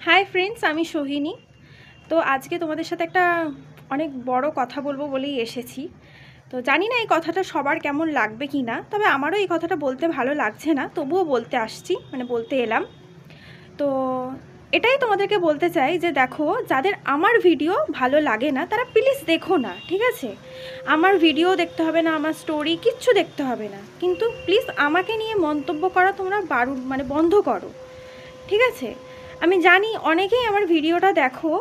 Hi friends, আমি সোহিনী। তো আজকে তোমাদের সাথে একটা অনেক বড় কথা বলবো বলেই এসেছি। তো জানি না এই কথাটা সবার কেমন লাগবে কি না, তবে আমারও এই কথাটা বলতে ভালো লাগছে না, তবুও বলতে আসছি, বলতে এলাম। তো এটাই তোমাদেরকে বলতে চাই যে দেখো, যাদের আমার ভিডিও ভালো লাগে না তারা প্লিজ দেখো না, ঠিক আছে? আমার ভিডিও দেখতে হবে না, আমার স্টোরি কিচ্ছু দেখতে হবে না, কিন্তু প্লিজ আমাকে নিয়ে মন্তব্য করা তোমরা বন্ধ করো, ঠিক আছে? আমি জানি অনেকেই আমার ভিডিওটা দেখো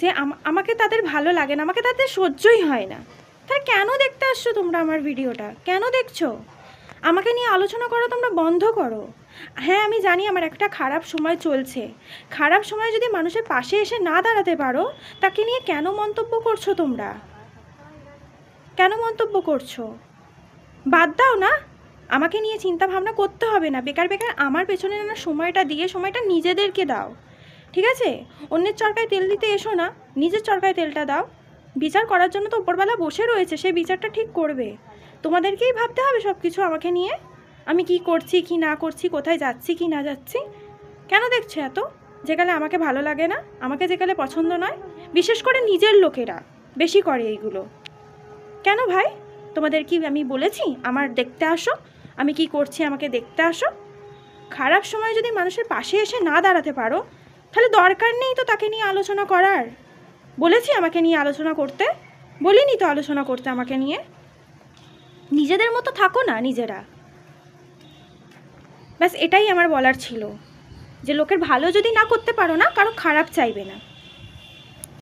যে আমাকে তাদের ভালো লাগে না, আমাকে তাদের সহ্যই হয় না। তাহলে কেন দেখতে আসছো তোমরা আমার ভিডিওটা? কেন দেখছো? আমাকে নিয়ে আলোচনা করো তোমরা বন্ধ করো। হ্যাঁ, আমি জানি আমার একটা খারাপ সময় চলছে। খারাপ সময় যদি মানুষের পাশে এসে না দাঁড়াতে পারো, তাকে নিয়ে কেন মন্তব্য করছো তোমরা? কেন মন্তব্য করছো? বাদ দাও না, আমাকে নিয়ে চিন্তা ভাবনা করতে হবে না। বেকার বেকার আমার পেছনে না সময়টা দিয়ে সময়টা নিজেদেরকে দাও, ঠিক আছে? অন্যের চরকায় তেল দিতে এসো না, নিজের চরকায় তেলটা দাও। বিচার করার জন্য তো ওপরবেলা বসে রয়েছে, সেই বিচারটা ঠিক করবে। তোমাদেরকেই ভাবতে হবে সব কিছু আমাকে নিয়ে, আমি কি করছি কি না করছি, কোথায় যাচ্ছি কি না যাচ্ছি। কেন দেখছো এত? যেকালে আমাকে ভালো লাগে না, আমাকে যেকালে পছন্দ নয়, বিশেষ করে নিজের লোকেরা বেশি করে এইগুলো। কেন ভাই? তোমাদের কি আমি বলেছি আমার দেখতে আসো? আমি কি করছি আমাকে দেখতে আসো? খারাপ সময় যদি মানুষের পাশে এসে না দাঁড়াতে পারো, তাহলে দরকার নেই তো তাকে নিয়ে আলোচনা করার। বলেছি আমাকে নিয়ে আলোচনা করতে? বলিনি তো আলোচনা করতে আমাকে নিয়ে। নিজেদের মতো থাকো না নিজেরা। ব্যাস এটাই আমার বলার ছিল, যে লোকের ভালো যদি না করতে পারো না, কারো খারাপ চাইবে না।